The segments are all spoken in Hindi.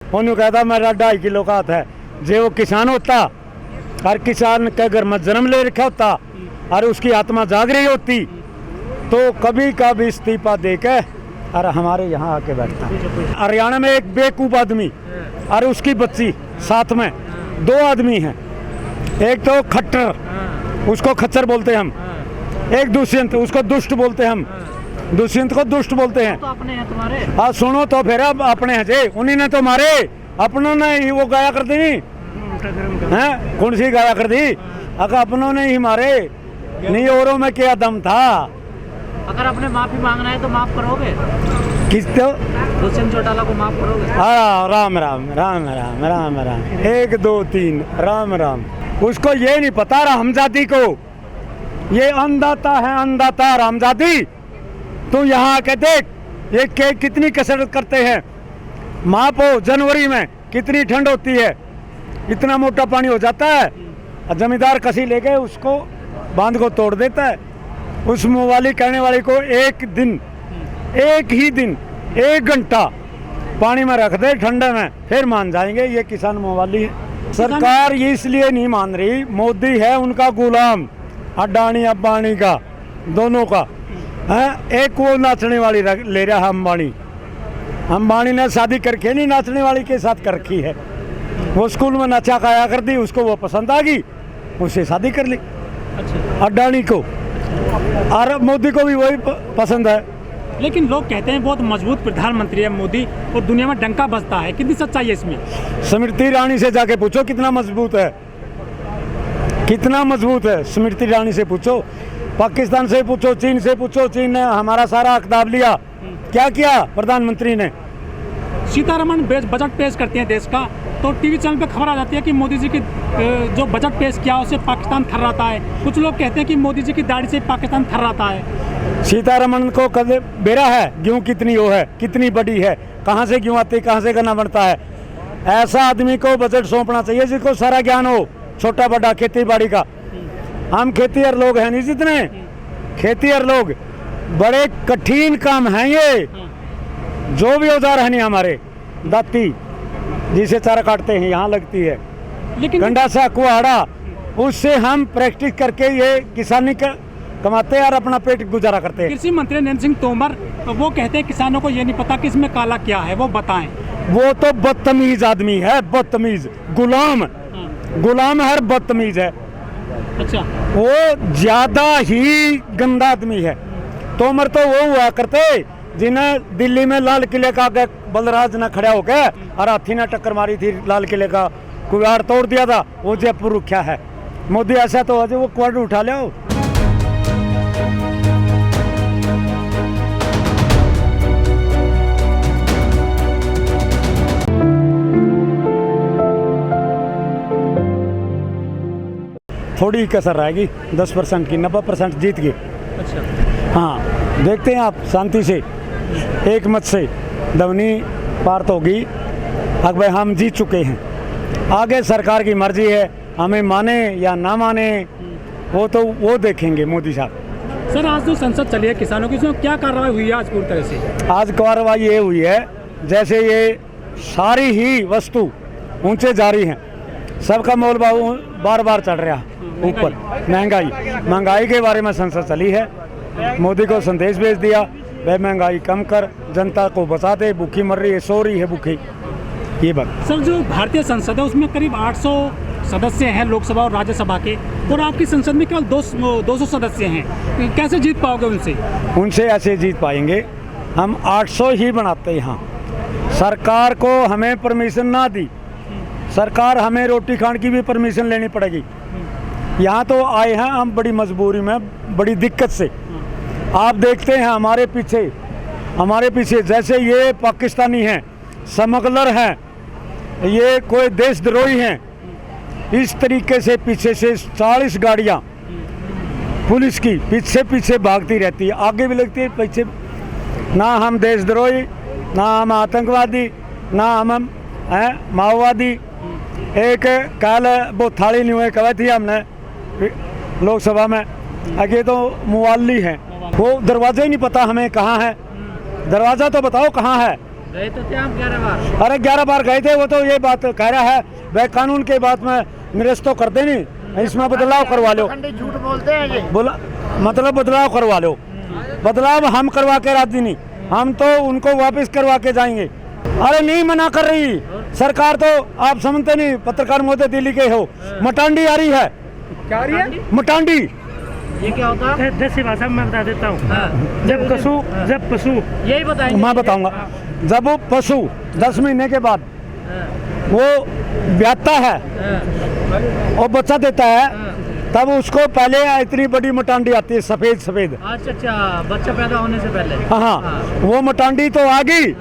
उन्होंने कहता मेरा 2.5 किलो का हाथ है। जे वो किसान होता और किसान के घर में जन्म ले रखा होता और उसकी आत्मा जाग रही होती तो कभी का भी इस्तीफा दे के और हमारे यहाँ आके बैठता। हरियाणा में एक बेवकूफ़ आदमी और उसकी बच्ची, साथ में 2 आदमी हैं। एक तो खट्टर, उसको खच्चर बोलते हैं हम। एक दुष्यंत, उसको दुष्ट बोलते हैं हम। दुष्यंत को दुष्ट बोलते हैं। तो अपने हैं तुम्हारे। हाँ सुनो तो फिर अब अपने हैं जे, उन्हीं ने तो मारे, अपनों ने ही वो गाया कर दी हैं। कौन सी गाया कर दी? अगर अपनों ने ही मारे, नहीं औरों में क्या दम था। अगर अपने माफी मांगना है तो माफ करोगे? किस तो दुष्यंत चौटाला को माफ करोगे? हाँ, राम राम राम राम राम राम, 1 2 3 राम राम। उसको ये नहीं पता रामजादी को, ये अन्नदाता है, अन्नदाता रामजादी। तू यहाँ आके देख ये कितनी कसरत करते हैं। मापो जनवरी में कितनी ठंड होती है, इतना मोटा पानी हो जाता है और जमींदार कसी लेके उसको बांध को तोड़ देता है। उस मुवाली कहने वाले को एक ही दिन 1 घंटा पानी में रख दे ठंडे में, फिर मान जाएंगे ये किसान मुवाली है। सरकार ये इसलिए नहीं मान रही, मोदी है उनका गुलाम, अडानी अंबानी का, दोनों का है। एक वो नाचने वाली ले रहा है अंबानी ने शादी करके नहीं नाचने वाली के साथ कर रखी है। वो स्कूल में नचा खाया कर दी, उसको वो पसंद आ गई, उससे शादी कर ली। अच्छा। अडानी को और मोदी को भी वही पसंद है। लेकिन लोग कहते हैं बहुत मजबूत प्रधानमंत्री है मोदी और दुनिया में डंका बजता है, कितनी सच्चाई है इसमें? स्मृति ईरानी से जाके पूछो कितना मजबूत है, कितना मजबूत है। स्मृति ईरानी से पूछो, पाकिस्तान से पूछो, चीन से पूछो। चीन ने हमारा सारा अख्ताब लिया, क्या किया प्रधानमंत्री ने? सीतारमण बजट पेश करते हैं देश का, तो टीवी चैनल पे खबर आ जाती है कि मोदी जी की जो बजट पेश किया उससे पाकिस्तान थर्राता है। कुछ लोग कहते हैं कि मोदी जी की दाढ़ी से पाकिस्तान थर्राता है। सीतारमण को कदे बेरा है गेहूँ कितनी वो है, कितनी बड़ी है, कहाँ से गेहूँ आती, कहाँ से गन्ना बनता है। ऐसा आदमी को बजट सौंपना चाहिए जिसको सारा ज्ञान हो, छोटा बड़ा खेती बाड़ी का। हम खेतीहर लोग हैं नहीं, जितने खेतीहर लोग, बड़े कठिन काम हैं ये। जो भी औजार है नहीं हमारे, दाती जिसे चारा काटते हैं यहाँ लगती है, लेकिन गंडासा कुहाड़ा, उससे हम प्रैक्टिस करके ये किसानी का कमाते हैं और अपना पेट गुजारा करते हैं। कृषि मंत्री नरेंद्र सिंह तोमर वो कहते हैं किसानों को ये नहीं पता कि इसमें काला क्या है, वो बताएं। वो तो बदतमीज आदमी है, बदतमीज, गुलाम है और बदतमीज है। अच्छा। वो ज्यादा ही गंदा आदमी है। तोमर तो वो हुआ करते जिन्हें दिल्ली में लाल किले का आगे बलराज ने खड़ा होकर और हाथी ने टक्कर मारी थी, लाल किले का कुआड़ तोड़ दिया था, वो जयपुर रुखा है। मोदी ऐसा तो अजय वो कुआड़ उठा ले। थोड़ी कसर रहेगी, 10% की, 90% जीत गए। अच्छा। हाँ देखते हैं आप, शांति से एक मत से दवनी पार तो होगी। अब भाई हम जीत चुके हैं, आगे सरकार की मर्जी है, हमें माने या ना माने वो देखेंगे मोदी साहब। सर आज तो संसद चली है किसानों की, इसमें क्या कार्रवाई हुई है आज पूरी तरह से? आज कार्रवाई ये हुई है जैसे ये सारी ही वस्तु ऊंचे जा रही हैं, सबका मोल भाव बार बार चढ़ रहा ऊपर। महंगाई के बारे में संसद चली है, मोदी को संदेश भेज दिया, वह महंगाई कम कर, जनता को बचा दे, भूखी मर रही है, सो रही है भूखी। ये बात सर, जो भारतीय संसद है उसमें करीब 800 सदस्य हैं लोकसभा और राज्यसभा के, और आपकी संसद में केवल 200 सदस्य हैं, कैसे जीत पाओगे उनसे? उनसे ऐसे जीत पाएंगे, हम 800 ही बनाते यहाँ। सरकार को हमें परमिशन ना दी, सरकार हमें रोटी खाने की भी परमिशन लेनी पड़ेगी। यहाँ तो आए हैं हम बड़ी मजबूरी में, बड़ी दिक्कत से। आप देखते हैं हमारे पीछे जैसे ये पाकिस्तानी हैं, स्मगलर हैं, ये कोई देशद्रोही हैं, इस तरीके से पीछे से 40 गाड़ियाँ पुलिस की पीछे भागती रहती है, आगे भी लगती है, पीछे। ना हम देशद्रोही, ना हम आतंकवादी, ना हम माओवादी। एक कल वो थाली नहीं हुई कही थी हमने लोकसभा में, आगे तो मुवाली हैं, वो दरवाज़ा ही नहीं पता हमें कहाँ है। दरवाज़ा तो बताओ कहाँ है, गए तो थे आप 11 बार। अरे 11 बार गए थे। वो तो ये बात कह रहा है वह कानून के बात में निरस्त तो करते नहीं, इसमें बदलाव करवा लो। झूठ बोलते हैं ये। बोला मतलब बदलाव करवा लो। बदलाव हम करवा के राजी नहीं, हम तो उनको वापस करवा के जाएंगे। अरे नहीं मना कर रही सरकार, तो आप समझते नहीं। पत्रकार महोदय दिल्ली के हो, मटांडी आ रही है। क्या रही है? मटांडी ये क्या होता है? देसी भाषा में मैं बता देता हूँ। हाँ। जब पशु यही बताएंगे। मैं बताऊंगा। जब वो पशु 10 महीने के बाद वो ब्याता है और बच्चा देता है, तब उसको पहले इतनी बड़ी मटांडी आती है, सफेद सफेद। अच्छा अच्छा, बच्चा पैदा होने से पहले। हाँ, वो मटांडी तो आ गई।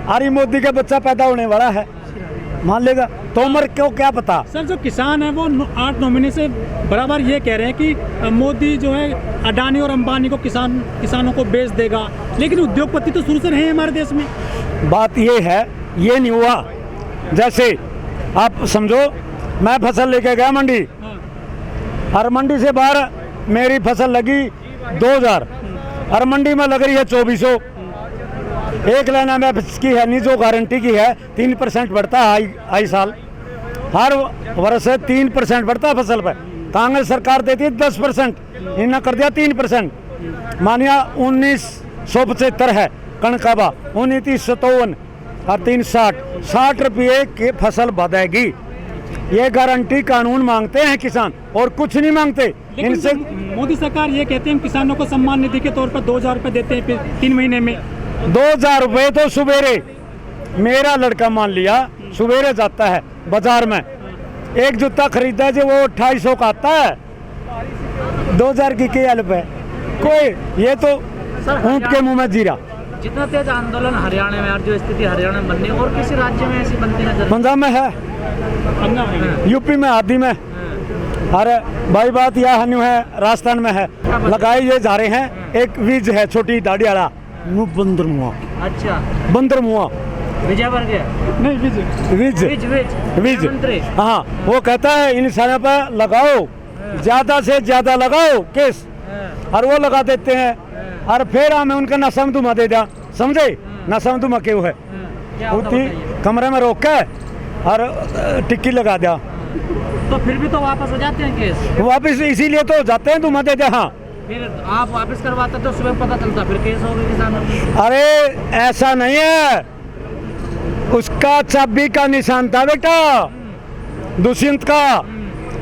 अरे मोदी का बच्चा पैदा होने वाला है, मान लेगा। तोमर को क्या पता। सर जो किसान है वो 8-9 महीने से बराबर ये कह रहे हैं कि मोदी जो है अडानी और अंबानी को किसानों को बेच देगा, लेकिन उद्योगपति तो शुरू से रहे हैं हमारे देश में। बात ये है, ये नहीं हुआ। जैसे आप समझो, मैं फसल लेके गया मंडी, और मंडी से बाहर मेरी फसल लगी 2000 और मंडी में लग रही है 2400। एक लाइन में की है नहीं, जो गारंटी की है 3% बढ़ता है आई साल, हर वर्ष 3% बढ़ता है फसल पर। कांग्रेस सरकार देती है 10%, इन्होंने कर दिया 3%। मानिया 1975 है कणकाबा, 1957 और 360 रुपये की फसल बढ़ेगी। ये गारंटी कानून मांगते हैं किसान, और कुछ नहीं मांगते इनसे। मोदी सरकार ये कहते हैं किसानों को सम्मान निधि के तौर पर 2000 रुपये देते हैं फिर 3 महीने में। 2000 रुपये तो सुबेरे, मेरा लड़का मान लिया सुबेरे जाता है बाजार में, एक जूता खरीदता है जो वो 2800 का आता है, 2000 की क्या हेल्प है कोई। ये तो ऊँट के मुंह में जीरा। जितना तेज आंदोलन हरियाणा में और जो स्थिति हरियाणा में बननी है, और किसी राज्य में ऐसी बनती नजर? पंजाब में है, यूपी में, आदि में। अरे भाई बात यह है, राजस्थान में है। लगाए ये जा रहे हैं। एक विज है छोटी दाढ़ी वाला, बंदर मुआ। अच्छा, बंदर मुआ विजय वर्गीय नहीं विज विज मंत्री। हाँ, वो कहता है इन सारे पर लगाओ, ज्यादा से ज्यादा लगाओ केस, और वो लगा देते हैं। और फिर हमें उनका नशम दुमा दे दिया, समझे? नशम दुमा क्यों है? क्या होता उठी बताइए? कमरे में रोक के और टिक्की लगा दिया। तो फिर भी तो वापस हो जाते हैं केस। वापिस इसीलिए तो जाते हैं, दुमा दे दिया। हाँ, फिर आप वापस करवाते तो सुबह पता चलता, फिर केस हो गई किसानों की। अरे ऐसा नहीं है, उसका चाबी का निशान था बेटा, दुष्यंत का।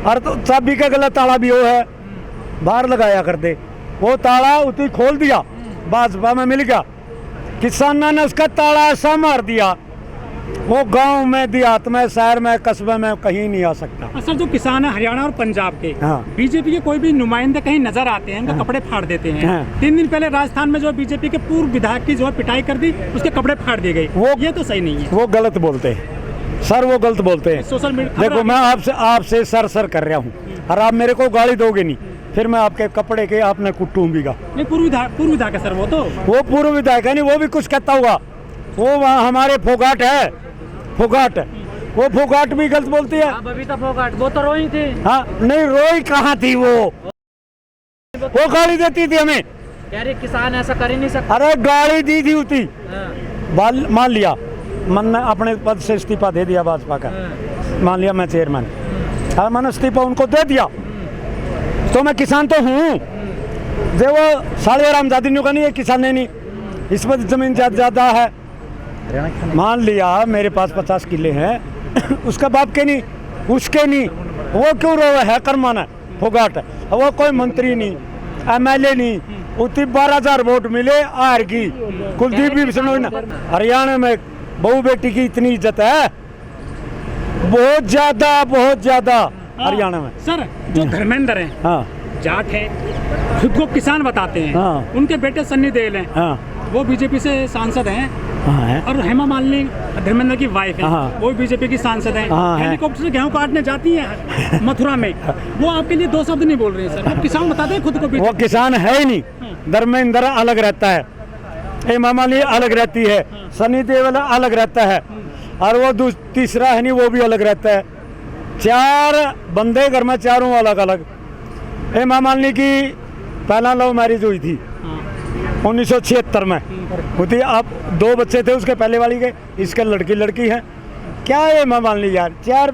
और तो चाबी का गलत ताला भी वो है, बाहर लगाया कर दे। वो ताला उसी खोल दिया, भाजपा में मिल गया। किसानों ने उसका ताला ऐसा मार दिया, वो गांव में, देहात में, शहर में, कस्बे में कहीं नहीं आ सकता। सर जो किसान है हरियाणा और पंजाब के, हाँ। बीजेपी के कोई भी नुमाइंदे कहीं नजर आते हैं, उनके कपड़े फाड़ देते हैं। हाँ। 3 दिन पहले राजस्थान में जो बीजेपी के पूर्व विधायक की जो है पिटाई कर दी, उसके कपड़े फाड़ दिए गए। ये तो सही नहीं है। वो गलत बोलते हैं सर, वो गलत बोलते हैं। सोशल मीडिया देखो, मैं आपसे सर कर रहा हूँ, और आप मेरे को गाली दोगे नहीं, फिर मैं आपके कपड़े के आपने कुटूंगा। नहीं, पूर्व विधायक है सर वो तो। वो पूर्व विधायक है नहीं, वो भी कुछ कहता होगा। वो वहाँ हमारे फोगाट है, फोगाट, वो फोगाट भी गलत बोलती है। बबीता फोगाट, वो तो रोई थी। हाँ, नहीं रोई कहाँ थी वो गाली देती थी हमें। कह रही किसान ऐसा कर ही नहीं सकता। अरे गाली दी थी उती, हाँ। मान लिया, मन ने अपने पद से इस्तीफा दे दिया भाजपा का, मान लिया मैं चेयरमैन, और मैंने इस्तीफा उनको दे दिया, तो मैं किसान तो हूँ। जो वो साले रामजादी ने कहा नहीं, ये किसान नहीं, इस पर जमीन ज्यादा है। मान लिया मेरे पास 50 किले हैं, उसका बाप के नहीं, उसके नहीं, वो क्यों रोवे है? करमाना फोगाट, वो कोई मंत्री नहीं, MLA नहीं, उतनी 12,000 वोट मिले, हार की। कुलदीप भी सुनो ना, हरियाणा में बहू बेटी की इतनी इज्जत है, बहुत ज्यादा हरियाणा में। सर जो धर्मेंद्र है, हाँ जाट है, खुद को किसान बताते हैं। हाँ। उनके बेटे सन्नी देओल हैं, हाँ वो बीजेपी से सांसद हैं। हाँ है। और हेमा मालिनी धर्मेंद्र की वाइफ है, हाँ। वो बीजेपी की सांसद है। हाँ, है। हेलीकॉप्टर से गेहूं काटने जाती है मथुरा में, वो आपके लिए 2 शब्द नहीं बोल रहे हैं सर। वो किसान बताते हैं खुद को। वो किसान है ही नहीं। धर्मेंद्र अलग रहता है, हेमा मालिनी अलग रहती है, सनी देओल अलग रहता है, और वो तीसरा है नहीं, वो भी अलग रहता है। 4 बंदे घर में, चारों अलग अलग। हेमा मालिनी की पहला लव मैरिज हुई थी, 1976 में होती है। अब 2 बच्चे थे उसके पहले वाली के, इसके लड़की है। क्या है मैं मान ली यार, 4